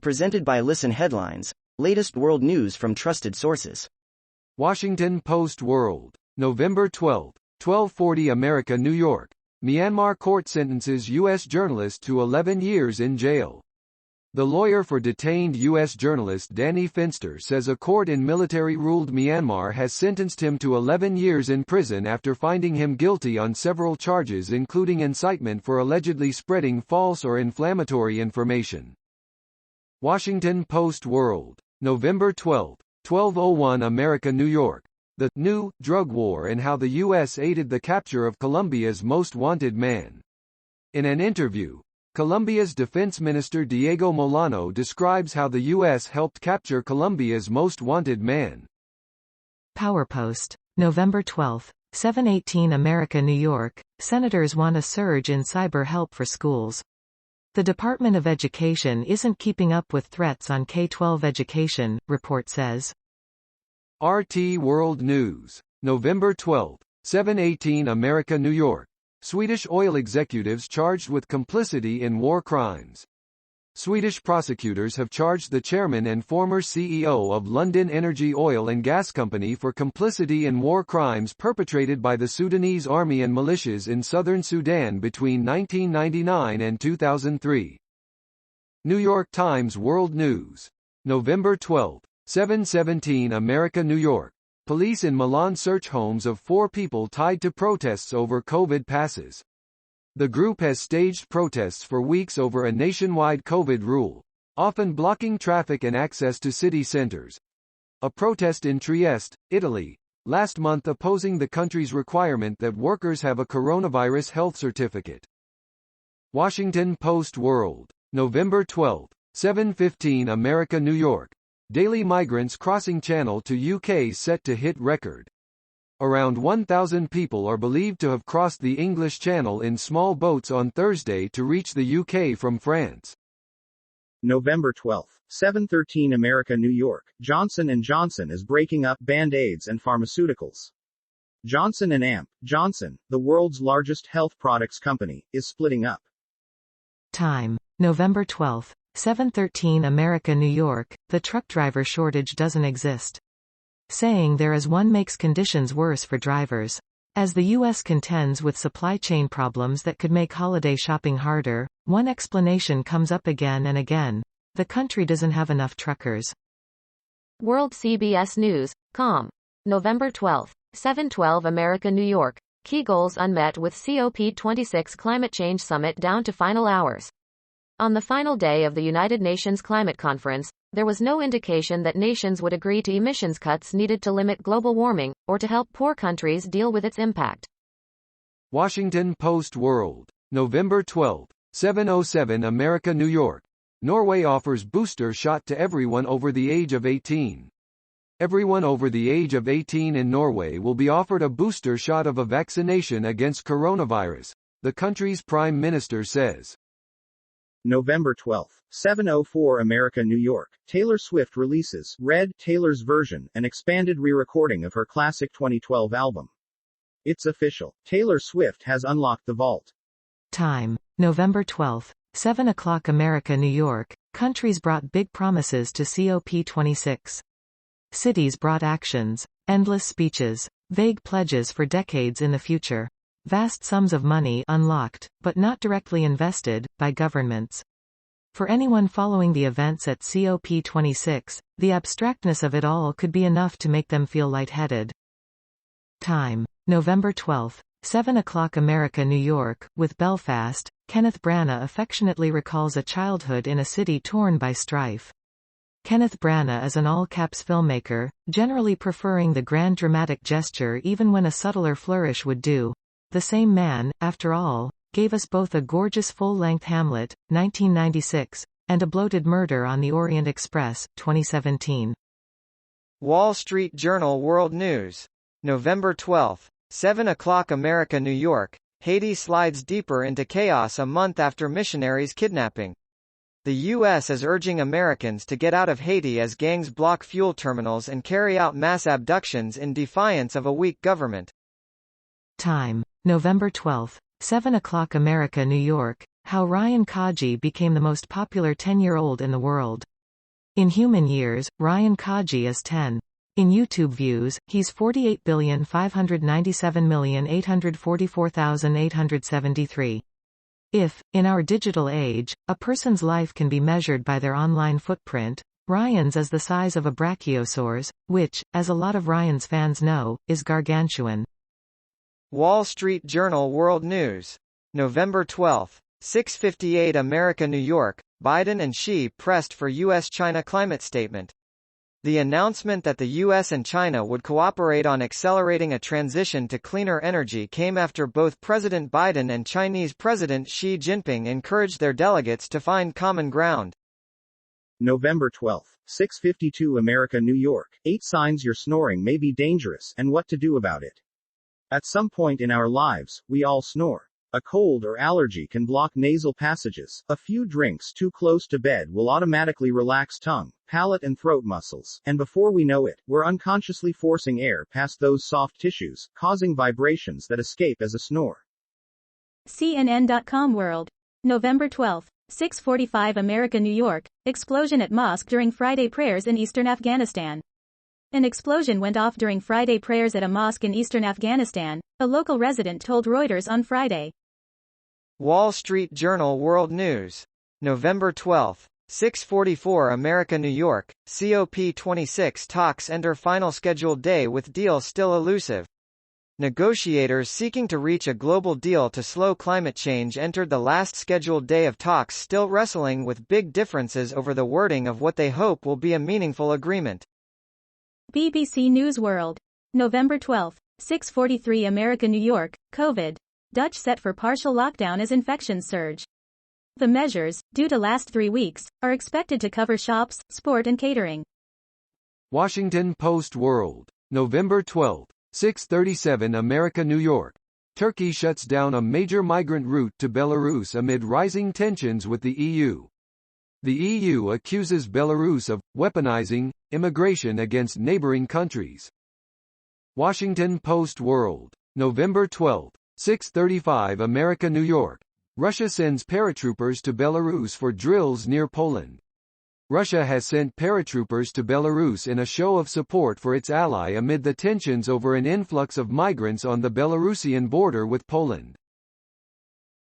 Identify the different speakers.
Speaker 1: Presented by Listen Headlines, latest world news from trusted sources.
Speaker 2: Washington Post World, November 12, 1240 America, New York. Myanmar court sentences U.S. journalist to 11 years in jail. The lawyer for detained U.S. journalist Danny Fenster says a court in military-ruled Myanmar has sentenced him to 11 years in prison after finding him guilty on several charges including incitement for allegedly spreading false or inflammatory information. Washington Post World, November 12, 1201 America, New York. The new drug war and how the U.S. aided the capture of Colombia's most wanted man. In an interview, Colombia's defense minister Diego Molano describes how the U.S. helped capture Colombia's most wanted man.
Speaker 3: PowerPost, November 12, 718 America, New York. Senators want a surge in cyber help for schools. The Department of Education isn't keeping up with threats on K-12 education, report says.
Speaker 2: RT World News, November 12, 718 America, New York. Swedish oil executives charged with complicity in war crimes. Swedish prosecutors have charged the chairman and former CEO of London Energy Oil and Gas Company for complicity in war crimes perpetrated by the Sudanese army and militias in southern Sudan between 1999 and 2003. New York Times World News, November 12, 717 America, New York. Police in Milan search homes of 4 people tied to protests over COVID passes. The group has staged protests for weeks over a nationwide COVID rule, often blocking traffic and access to city centers. A protest in Trieste, Italy, last month opposing the country's requirement that workers have a coronavirus health certificate. Washington Post World, November 12, 715 America, New York. Daily migrants crossing Channel to UK set to hit record. Around 1,000 people are believed to have crossed the English Channel in small boats on Thursday to reach the UK from France.
Speaker 4: November 12, 713 America, New York. Johnson & Johnson is breaking up Band-Aids and pharmaceuticals. Johnson & Johnson, the world's largest health products company, is splitting up.
Speaker 3: Time, November 12, 713 America, New York. The truck driver shortage doesn't exist. Saying there is one makes conditions worse for drivers. As the U.S. contends with supply chain problems that could make holiday shopping harder, one explanation comes up again and again. The country doesn't have enough truckers.
Speaker 5: World CBS News, com. November 12, 712 America, New York. Key goals unmet with COP26 Climate Change Summit down to final hours. On the final day of the United Nations Climate Conference, there was no indication that nations would agree to emissions cuts needed to limit global warming, or to help poor countries deal with its impact.
Speaker 2: Washington Post World, November 12, 707 America, New York. Norway offers booster shot to everyone over the age of 18. Everyone over the age of 18 in Norway will be offered a booster shot of a vaccination against coronavirus, the country's prime minister says.
Speaker 4: November 12, 704 America, New York. Taylor Swift releases Red, Taylor's version, an expanded re-recording of her classic 2012 album. It's official. Taylor Swift has unlocked the vault.
Speaker 3: Time, November 12, 7 o'clock America, New York. Countries brought big promises to COP26. Cities brought actions, endless speeches, vague pledges for decades in the future. Vast sums of money unlocked, but not directly invested, by governments. For anyone following the events at COP26, the abstractness of it all could be enough to make them feel lightheaded. Time, November 12, 7 o'clock America, New York. With Belfast, Kenneth Branagh affectionately recalls a childhood in a city torn by strife. Kenneth Branagh is an all-caps filmmaker, generally preferring the grand dramatic gesture even when a subtler flourish would do. The same man, after all, gave us both a gorgeous full-length Hamlet, 1996, and a bloated Murder on the Orient Express, 2017.
Speaker 6: Wall Street Journal World News, November 12, 7 o'clock America, New York. Haiti slides deeper into chaos a month after missionaries' kidnapping. The U.S. is urging Americans to get out of Haiti as gangs block fuel terminals and carry out mass abductions in defiance of a weak government.
Speaker 3: Time, November 12, 7 o'clock America, New York. How Ryan Kaji became the most popular 10-year-old in the world. In human years, Ryan Kaji is 10. In YouTube views, he's 48,597,844,873. If, in our digital age, a person's life can be measured by their online footprint, Ryan's is the size of a brachiosaurus, which, as a lot of Ryan's fans know, is gargantuan.
Speaker 6: Wall Street Journal World News. November 12. 6:58 America New York, Biden and Xi pressed for U.S.-China climate statement. The announcement that the U.S. and China would cooperate on accelerating a transition to cleaner energy came after both President Biden and Chinese President Xi Jinping encouraged their delegates to find common ground.
Speaker 4: November 12. 6:52 America New York, 8 signs your snoring may be dangerous and what to do about it. At some point in our lives, we all snore. A cold or allergy can block nasal passages. A few drinks too close to bed will automatically relax tongue, palate and throat muscles, and before we know it, we're unconsciously forcing air past those soft tissues, causing vibrations that escape as a snore.
Speaker 7: CNN.com World. November 12. 6:45 America New York, explosion at mosque during Friday prayers in eastern Afghanistan. An explosion went off during Friday prayers at a mosque in eastern Afghanistan, a local resident told Reuters on Friday.
Speaker 6: Wall Street Journal World News. November 12. 6:44 America New York, COP26 talks enter final scheduled day with deal still elusive. Negotiators seeking to reach a global deal to slow climate change entered the last scheduled day of talks still wrestling with big differences over the wording of what they hope will be a meaningful agreement.
Speaker 7: BBC News World. November 12. 6:43 America New York, COVID. Dutch set for partial lockdown as infections surge. The measures, due to last 3 weeks, are expected to cover shops, sport and catering.
Speaker 2: Washington Post World. November 12. 6:37 America New York. Turkey shuts down a major migrant route to Belarus amid rising tensions with the EU. The EU accuses Belarus of weaponizing immigration against neighboring countries. Washington Post World. November 12. 6:35 America New York. Russia sends paratroopers to Belarus for drills near Poland. Russia has sent paratroopers to Belarus in a show of support for its ally amid the tensions over an influx of migrants on the Belarusian border with Poland.